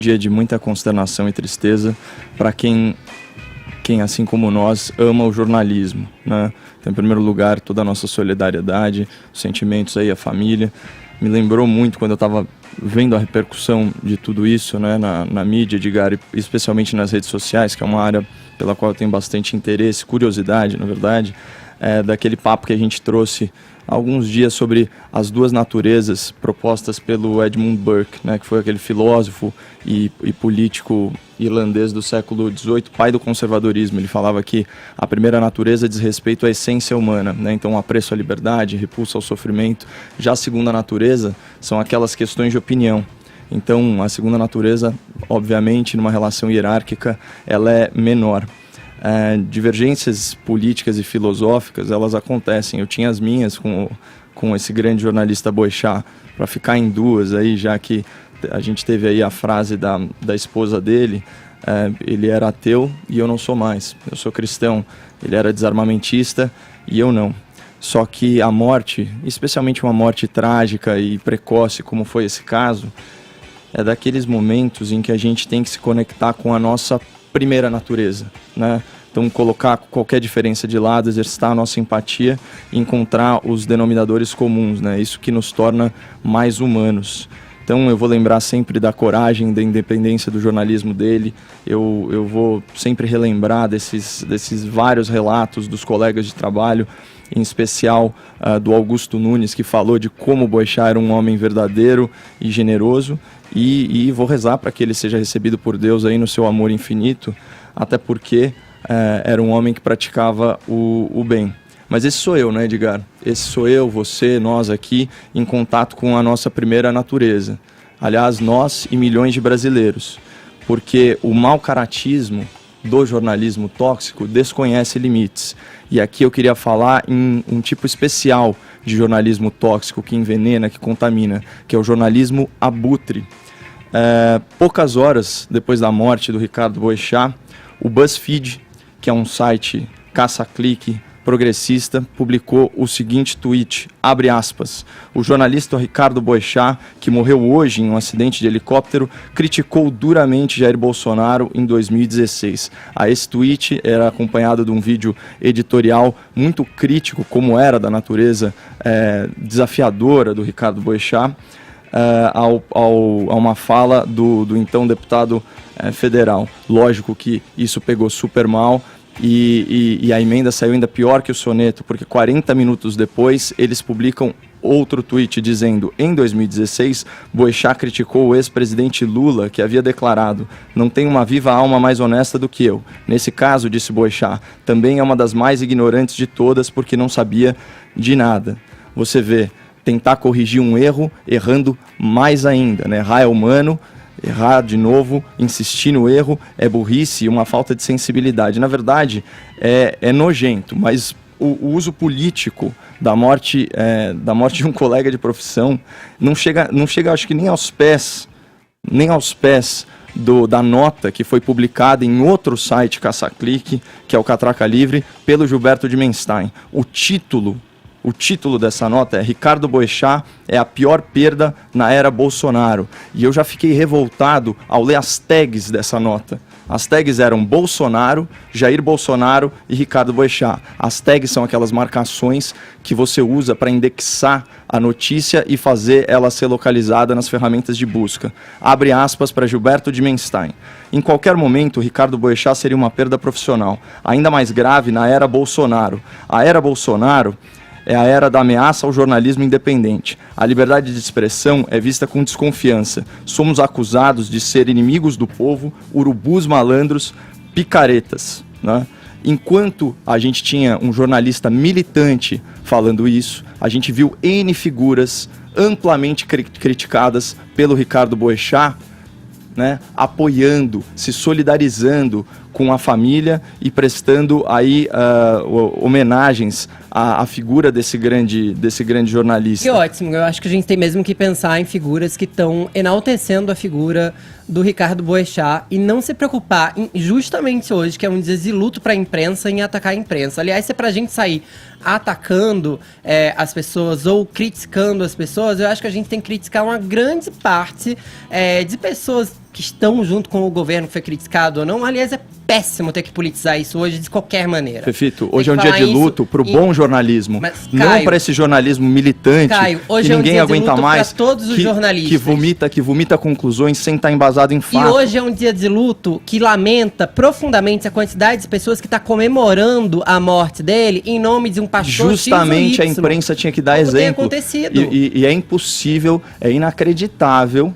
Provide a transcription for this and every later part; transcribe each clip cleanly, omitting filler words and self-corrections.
dia de muita consternação e tristeza para quem assim como nós, ama o jornalismo, né? Então, em primeiro lugar, toda a nossa solidariedade, os sentimentos aí, a família. Me lembrou muito quando eu estava vendo a repercussão de tudo isso, né, na mídia, Edgar, especialmente nas redes sociais, que é uma área pela qual eu tenho bastante interesse, curiosidade, na verdade, daquele papo que a gente trouxe há alguns dias sobre as duas naturezas propostas pelo Edmund Burke, né, que foi aquele filósofo e político irlandês do século XVIII, pai do conservadorismo. Ele falava que a primeira natureza diz respeito à essência humana, né, então apreço à liberdade, repulsa ao sofrimento. Já a segunda natureza são aquelas questões de opinião. Então, a segunda natureza, obviamente, numa relação hierárquica, ela é menor. Divergências políticas e filosóficas, elas acontecem. Eu tinha as minhas com esse grande jornalista Boechat, para ficar em duas aí, já que a gente teve aí a frase da esposa dele, ele era ateu e eu não sou mais, eu sou cristão. Ele era desarmamentista e eu não. Só que a morte, especialmente uma morte trágica e precoce, como foi esse caso, é daqueles momentos em que a gente tem que se conectar com a nossa primeira natureza, né? Então, colocar qualquer diferença de lado, exercitar a nossa empatia e encontrar os denominadores comuns, né? Isso que nos torna mais humanos. Então, eu vou lembrar sempre da coragem, da independência do jornalismo dele. Eu vou sempre relembrar desses vários relatos dos colegas de trabalho, em especial do Augusto Nunes, que falou de como Boechat era um homem verdadeiro e generoso. E vou rezar para que ele seja recebido por Deus aí no seu amor infinito, até porque era um homem que praticava o bem. Mas esse sou eu, né, Edgar? Esse sou eu, você, nós aqui, em contato com a nossa primeira natureza. Aliás, nós e milhões de brasileiros. Porque o mau caratismo do jornalismo tóxico desconhece limites. E aqui eu queria falar em um tipo especial de jornalismo tóxico que envenena, que contamina, que é o jornalismo abutre. Poucas horas depois da morte do Ricardo Boechat, o BuzzFeed, que é um site caça-clique progressista, publicou o seguinte tweet, abre aspas: o jornalista Ricardo Boechat, que morreu hoje em um acidente de helicóptero, criticou duramente Jair Bolsonaro em 2016. Esse tweet era acompanhado de um vídeo editorial muito crítico, como era da natureza desafiadora do Ricardo Boechat, a uma fala do então deputado federal. Lógico que isso pegou super mal, e a emenda saiu ainda pior que o soneto, porque 40 minutos depois eles publicam outro tweet dizendo: em 2016, Boechat criticou o ex-presidente Lula, que havia declarado: não tem uma viva alma mais honesta do que eu. Nesse caso, disse Boechat, também é uma das mais ignorantes de todas, porque não sabia de nada. Você vê, tentar corrigir um erro, errando mais ainda, né? Errar é humano. Errar de novo, insistir no erro, é burrice e uma falta de sensibilidade. Na verdade, é nojento, mas o uso político da morte de um colega de profissão não chega, acho que nem aos pés da nota que foi publicada em outro site caça-clique, que é o Catraca Livre, pelo Gilberto de Menstein. O título dessa nota é Ricardo Boechat é a pior perda na era Bolsonaro. E eu já fiquei revoltado ao ler as tags dessa nota. As tags eram Bolsonaro, Jair Bolsonaro e Ricardo Boechat. As tags são aquelas marcações que você usa para indexar a notícia e fazer ela ser localizada nas ferramentas de busca. Abre aspas para Gilberto de Menstein. Em qualquer momento, Ricardo Boechat seria uma perda profissional, ainda mais grave na era Bolsonaro. A era Bolsonaro é a era da ameaça ao jornalismo independente. A liberdade de expressão é vista com desconfiança. Somos acusados de ser inimigos do povo, urubus malandros, picaretas, né? Enquanto a gente tinha um jornalista militante falando isso, a gente viu N figuras amplamente criticadas pelo Ricardo Boechat, né, apoiando, se solidarizando com a família e prestando aí homenagens à figura desse grande jornalista. Que ótimo, eu acho que a gente tem mesmo que pensar em figuras que estão enaltecendo a figura do Ricardo Boechat e não se preocupar justamente hoje, que é um dia de luto para a imprensa, em atacar a imprensa. Aliás, se é pra gente sair atacando as pessoas ou criticando as pessoas, eu acho que a gente tem que criticar uma grande parte de pessoas que estão junto com o governo que foi criticado ou não. Aliás, é péssimo ter que politizar isso hoje de qualquer maneira. Fefito, hoje é um dia de luto pro bom jornalismo, mas, não Caio, para esse jornalismo militante, Caio, hoje que é um ninguém dia de aguenta luto mais, pra todos os jornalistas. que vomita conclusões sem estar embasado em fato. E hoje é um dia de luto que lamenta profundamente a quantidade de pessoas que está comemorando a morte dele em nome de um pastor Justamente a X ou Y. imprensa tinha que dar Como tem exemplo. acontecido. E é impossível, é inacreditável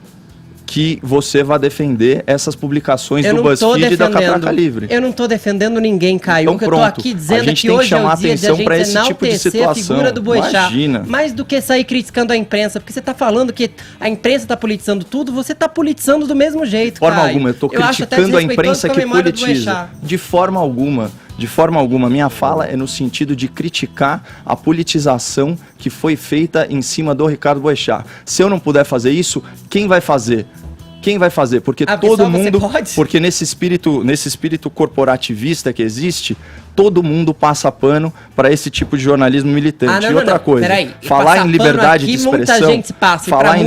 que você vá defender essas publicações do BuzzFeed e da Catraca Livre. Eu não estou defendendo ninguém, Caio. Então, o que eu estou aqui dizendo é que hoje é o dia de a gente enaltecer a figura do Boechat. Mais do que sair criticando a imprensa, porque você está falando que a imprensa está politizando tudo, você está politizando do mesmo jeito, De forma Caio. alguma, eu estou criticando a imprensa que politiza. De forma alguma. De forma alguma, minha fala é no sentido de criticar a politização que foi feita em cima do Ricardo Boechat. Se eu não puder fazer isso, quem vai fazer? Quem vai fazer? Porque todo mundo, porque nesse espírito corporativista que existe, todo mundo passa pano para esse tipo de jornalismo militante. E outra coisa, falar em liberdade de expressão, falar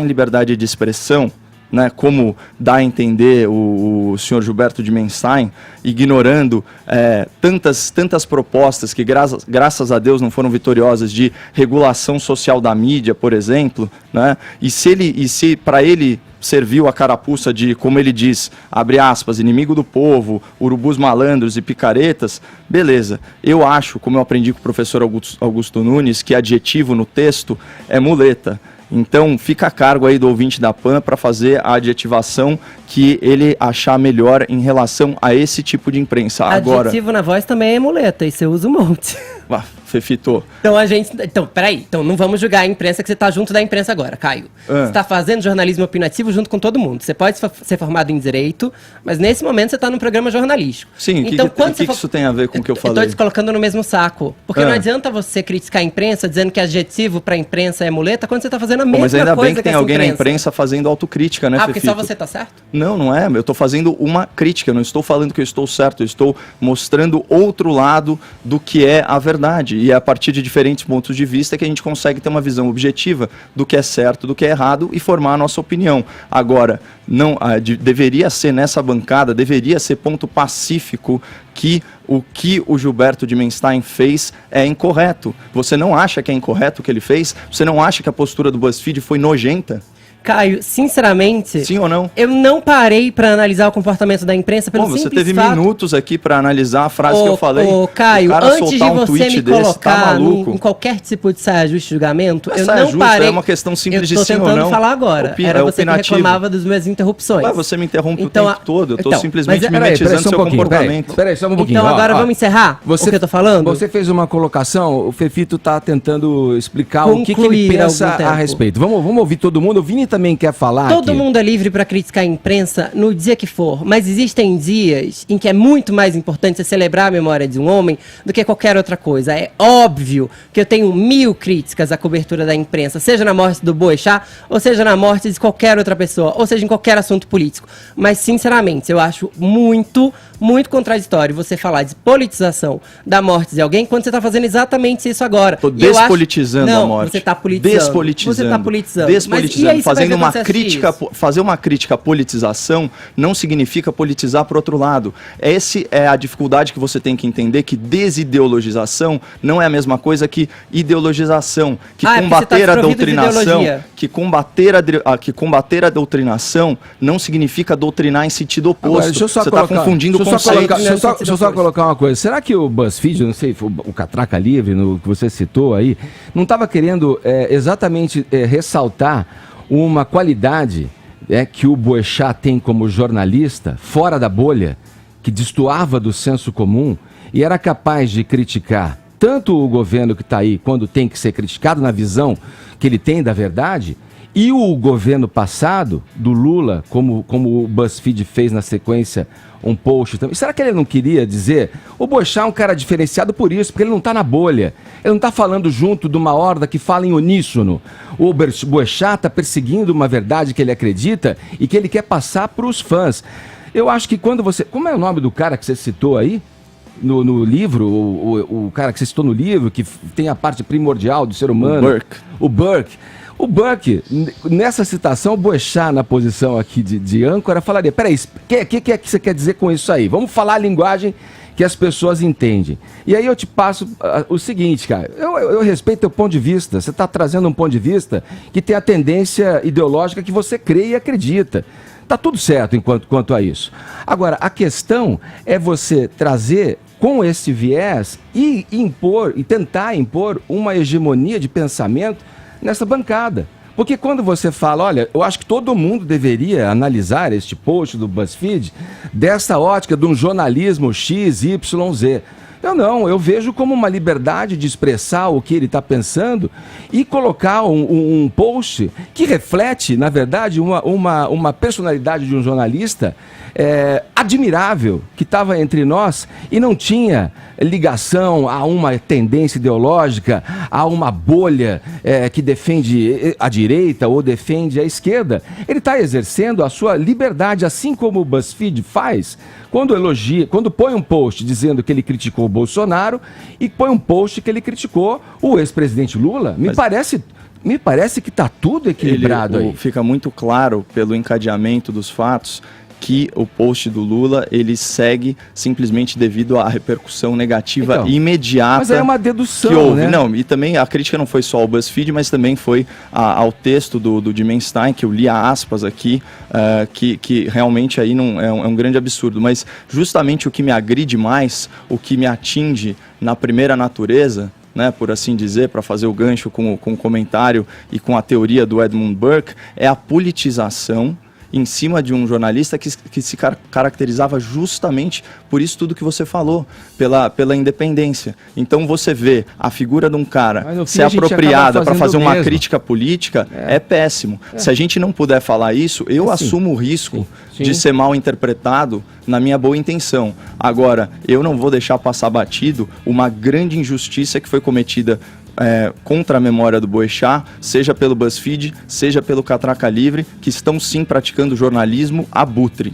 em liberdade de expressão, né, como dá a entender o senhor Gilberto de Menstein, ignorando tantas propostas que, graças a Deus, não foram vitoriosas, de regulação social da mídia, por exemplo, né, e se para ele serviu a carapuça de, como ele diz, abre aspas, inimigo do povo, urubus malandros e picaretas, beleza. Eu acho, como eu aprendi com o professor Augusto Nunes, que adjetivo no texto é muleta. Então, fica a cargo aí do ouvinte da PAN para fazer a adjetivação que ele achar melhor em relação a esse tipo de imprensa. Adjetivo na voz também é muleta, e você usa um monte. Fefito. Então, peraí. Então, não vamos julgar a imprensa, que você tá junto da imprensa agora, Caio. Você tá fazendo jornalismo opinativo junto com todo mundo. Você pode ser formado em direito, mas nesse momento você tá num programa jornalístico. Sim, então, o que isso tem a ver com o que eu falei? Eu tô te colocando no mesmo saco. Porque não adianta você criticar a imprensa dizendo que adjetivo pra imprensa é muleta, quando você tá fazendo a mesma coisa. Mas ainda bem que tem alguém na imprensa fazendo autocrítica, né, porque só você tá certo? Não é. Eu tô fazendo uma crítica, eu não estou falando que eu estou certo, eu estou mostrando outro lado do que é a verdade. E é a partir de diferentes pontos de vista que a gente consegue ter uma visão objetiva do que é certo, do que é errado e formar a nossa opinião. Agora, deveria ser nessa bancada, deveria ser ponto pacífico que o Gilberto de Menstein fez é incorreto. Você não acha que é incorreto o que ele fez? Você não acha que a postura do BuzzFeed foi nojenta? Caio, sinceramente... Sim ou não? Eu não parei pra analisar o comportamento da imprensa pelo simples fato... Você teve minutos aqui pra analisar a frase que eu falei. Caio, antes de você me colocar em qualquer tipo de saia justa de julgamento, eu não parei... É uma questão simples de sim ou não. Eu tô tentando falar agora. Era você que reclamava das minhas interrupções. Mas você me interrompe o tempo todo. Eu tô simplesmente mimetizando seu comportamento. Peraí, só um pouquinho. Então agora vamos encerrar o que eu tô falando? Você fez uma colocação, o Fefito tá tentando explicar o que ele pensa a respeito. Vamos ouvir todo mundo. O Vini também quer falar. Todo mundo é livre para criticar a imprensa no dia que for, mas existem dias em que é muito mais importante você celebrar a memória de um homem do que qualquer outra coisa. É óbvio que eu tenho 1000 críticas à cobertura da imprensa, seja na morte do Boechat, ou seja na morte de qualquer outra pessoa, ou seja em qualquer assunto político. Mas, sinceramente, eu acho muito contraditório você falar de politização da morte de alguém quando você está fazendo exatamente isso agora. Tô despolitizando a morte. Você está politizando. Despolitizando. Você está politizando. Despolitizando. Fazendo uma crítica, fazer uma crítica à politização não significa politizar por outro lado. Essa é a dificuldade que você tem que entender, que desideologização não é a mesma coisa que ideologização, que combater a doutrinação, que combater a doutrinação não significa doutrinar em sentido oposto. Agora, você está confundindo conceitos. Deixa eu só colocar uma coisa. Será que o BuzzFeed, não sei, o Catraca Livre, no que você citou aí, não estava querendo exatamente ressaltar uma qualidade que o Boechat tem como jornalista, fora da bolha, que destoava do senso comum e era capaz de criticar tanto o governo que está aí, quando tem que ser criticado na visão que ele tem da verdade, e o governo passado, do Lula, como o BuzzFeed fez na sequência um post também. Será que ele não queria dizer? O Boechat é um cara diferenciado por isso, porque ele não está na bolha. Ele não está falando junto de uma horda que fala em uníssono. O Boechat está perseguindo uma verdade que ele acredita e que ele quer passar para os fãs. Eu acho que quando você... Como é o nome do cara que você citou aí? No livro, o cara que você citou no livro, que tem a parte primordial do ser humano. O Burke. O Buck, nessa citação, o Boechat, na posição aqui de âncora, falaria, peraí, o que é que você quer dizer com isso aí? Vamos falar a linguagem que as pessoas entendem. E aí eu te passo o seguinte, cara, eu respeito teu ponto de vista, você está trazendo um ponto de vista que tem a tendência ideológica que você crê e acredita. Tá tudo certo quanto a isso. Agora, a questão é você trazer com esse viés e tentar impor uma hegemonia de pensamento nessa bancada. Porque quando você fala, olha, eu acho que todo mundo deveria analisar este post do BuzzFeed dessa ótica de um jornalismo XYZ. Eu vejo como uma liberdade de expressar o que ele está pensando e colocar um post que reflete, na verdade, uma personalidade de um jornalista admirável que estava entre nós e não tinha ligação a uma tendência ideológica, a uma bolha que defende a direita ou defende a esquerda. Ele está exercendo a sua liberdade, assim como o BuzzFeed faz, quando põe um post dizendo que ele criticou o Bolsonaro e põe um post que ele criticou o ex-presidente Lula. Me parece que está tudo equilibrado aí. Fica muito claro pelo encadeamento dos fatos que o post do Lula, ele segue simplesmente devido à repercussão negativa imediata. Mas é uma dedução, que houve, né? Não, e também a crítica não foi só ao BuzzFeed, mas também foi ao texto do Dimenstein, que eu li aspas aqui, que realmente aí não, é um grande absurdo. Mas justamente o que me agride mais, o que me atinge na primeira natureza, né, por assim dizer, para fazer o gancho com o comentário e com a teoria do Edmund Burke, é a politização em cima de um jornalista que se caracterizava justamente por isso tudo que você falou, pela independência. Então você vê a figura de um cara ser apropriada para fazer uma crítica política, é péssimo. Se a gente não puder falar isso, eu assumo o risco de ser mal interpretado na minha boa intenção. Agora, eu não vou deixar passar batido uma grande injustiça que foi cometida contra a memória do Boechat, seja pelo BuzzFeed, seja pelo Catraca Livre, que estão sim praticando jornalismo abutre.